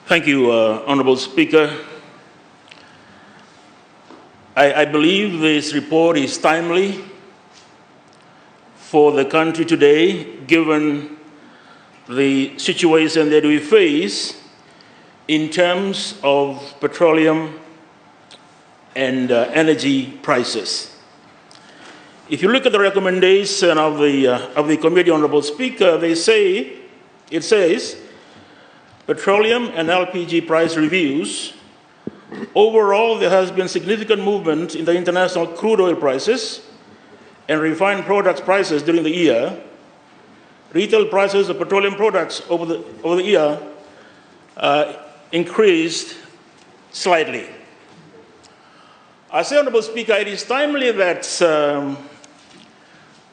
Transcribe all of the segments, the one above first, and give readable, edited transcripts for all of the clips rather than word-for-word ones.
Thank you, Honorable Speaker. I believe this report is timely for the country today, given the situation that we face in terms of petroleum and energy prices. If you look at the recommendation of the committee, Honorable Speaker, it says, petroleum and LPG price reviews. Overall, there has been significant movement in the international crude oil prices and refined products prices during the year. Retail prices of petroleum products over the year increased slightly. I say, Honorable Speaker, it is timely that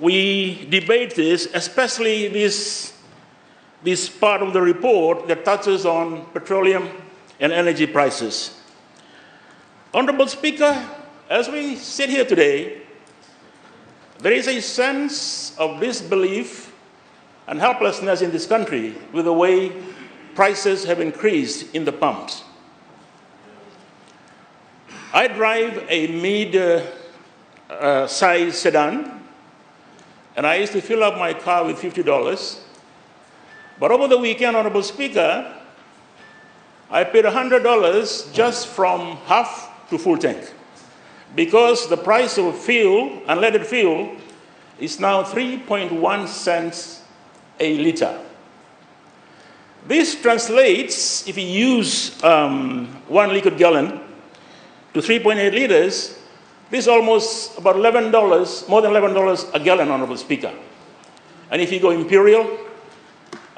we debate this, especially this part of the report that touches on petroleum and energy prices. Honorable Speaker, as we sit here today, there is a sense of disbelief and helplessness in this country with the way prices have increased in the pumps. I drive a mid-size sedan, and I used to fill up my car with $50. But over the weekend, Honorable Speaker, I paid $100 just from half to full tank, because the price of fuel, unleaded fuel, is now 3.1 cents a liter. This translates, if you use 1 liquid gallon to 3.8 liters, this is almost about $11, more than $11 a gallon, Honorable Speaker. And if you go imperial,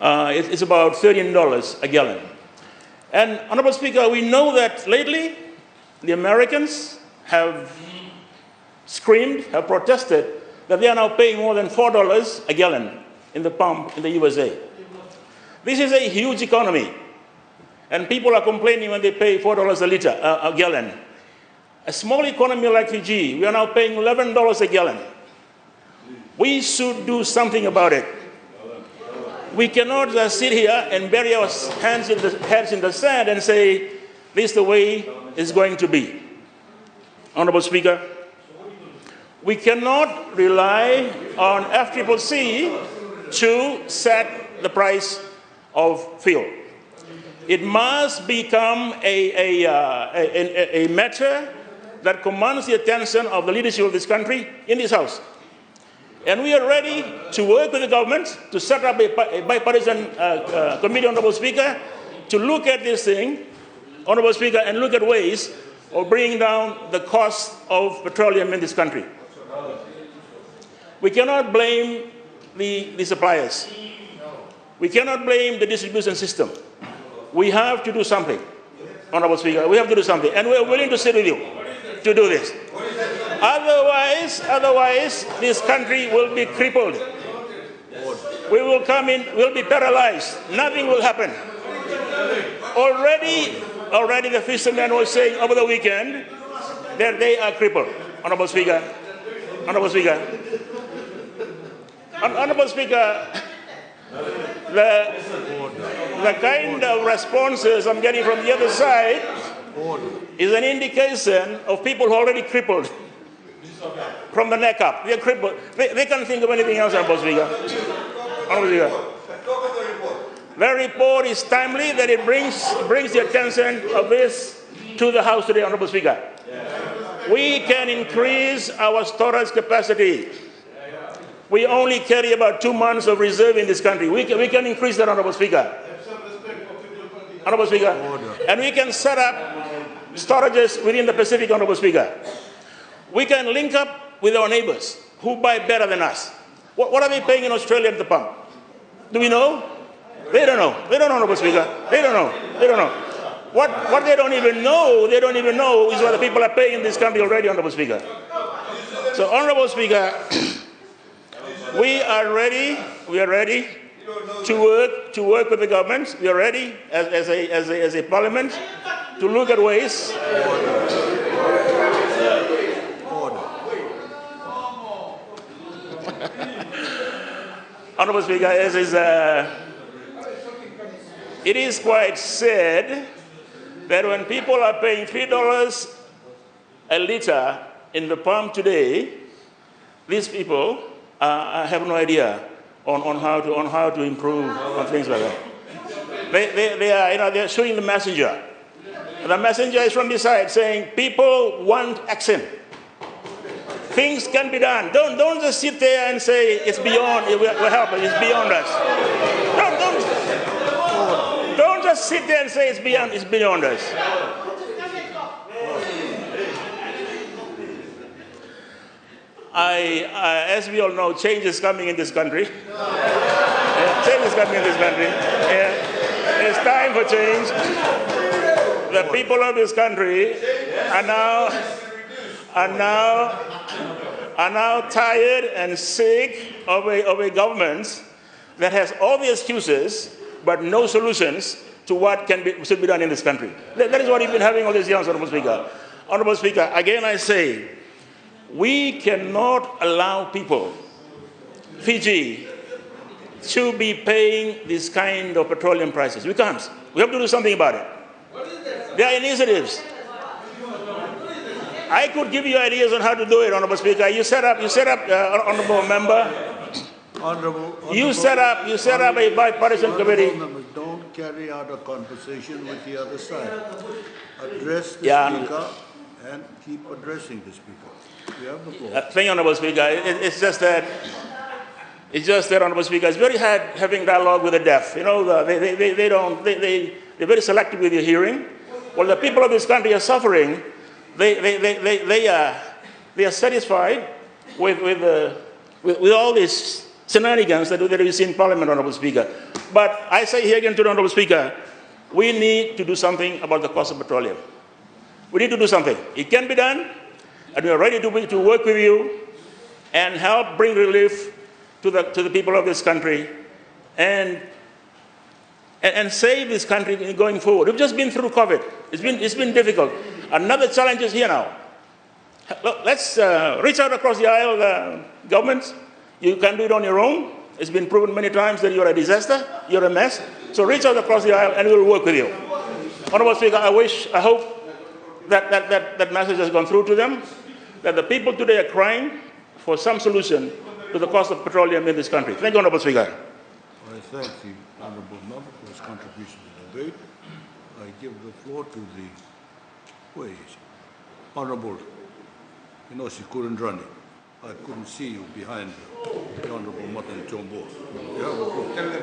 it's about $13 a gallon. And Honorable Speaker, we know that lately the Americans have screamed, have protested that they are now paying more than $4 a gallon in the pump in the USA. This is a huge economy, and people are complaining when they pay $4 a liter, a gallon. A small economy like Fiji, we are now paying $11 a gallon. We should do something about it. We cannot just sit here and bury our heads in the sand and say, this is the way it's going to be. Honorable Speaker, we cannot rely on FCCC to set the price of fuel. It must become a matter that commands the attention of the leadership of this country in this House. And we are ready to work with the government to set up a bipartisan committee, Honorable Speaker, to look at this thing, Honorable Speaker, and look at ways of bringing down the cost of petroleum in this country. We cannot blame the suppliers. We cannot blame the distribution system. We have to do something, Honorable Speaker. We have to do something, and we are willing to sit with you to do this. Otherwise, this country will be crippled. We will come in, we'll be paralyzed. Nothing will happen. Already the fishermen were saying over the weekend that they are crippled. Honorable Speaker. Honorable Speaker. Honorable Speaker, the kind of responses I'm getting from the other side is an indication of people who are already crippled from the neck up. They are crippled. They can't think of anything else, Honorable Speaker. Honorable Speaker. The report is timely that it brings the attention of this to the House today, Honorable Speaker. We can increase our storage capacity. We only carry about 2 months of reserve in this country. We can increase that, Honorable Speaker. Honorable Speaker. And we can set up storages within the Pacific, Honorable Speaker. We can link up with our neighbors who buy better than us. What are they paying in Australia at the pump? Do we know? They don't know. They don't know, Honorable Speaker. They don't know. They don't know. What they don't even know is what the people are paying in this country already, Honorable Speaker. So, Honorable Speaker, we are ready to work with the government. We are ready as a parliament to look at ways. Honorable Speaker, it is quite sad that when people are paying $3 a liter in the pump today, these people have no idea on how to improve on things like that. They're showing the messenger. The messenger is from the side saying, people want action. Things can be done. Don't just sit there and say it's beyond. We're helping. It's beyond us. Don't just sit there and say it's beyond us. As we all know, change is coming in this country. Change is coming in this country. It's time for change. The people of this country are now tired and sick of a government that has all the excuses but no solutions to what should be done in this country. That is what we've been having all these years, Honorable Speaker. Honorable Speaker, again I say, we cannot allow people, Fiji, to be paying this kind of petroleum prices. We can't. We have to do something about it. There are initiatives. I could give you ideas on how to do it, Honorable Speaker. You set up, Honorable Member. You set up a bipartisan committee. Members, don't carry out a conversation with the other side. Address the speaker and keep addressing the speaker. You have the floor. Thank you, Honorable Speaker. It's just that, Honorable Speaker, it's very hard having dialogue with the deaf. You know, they're very selective with your hearing. Well, the people of this country are suffering. They are satisfied with all these shenanigans that we see in Parliament, Honorable Speaker. But I say here again to the Honorable Speaker, we need to do something about the cost of petroleum. We need to do something. It can be done, and we are ready to work with you and help bring relief to the people of this country and save this country going forward. We've just been through COVID. It's been difficult. Another challenge is here now. Let's reach out across the aisle, governments. You can do it on your own. It's been proven many times that you're a disaster, you're a mess. So reach out across the aisle and we'll work with you. Honorable Speaker, I hope that message has gone through to them, that the people today are crying for some solution to the cost of petroleum in this country. Thank you, Honorable Speaker. I thank the Honourable Member for his contribution to the debate. I give the floor to the Honourable Inosi Kurandrani. I couldn't see you behind the Honourable Matan Chombo. You have the floor.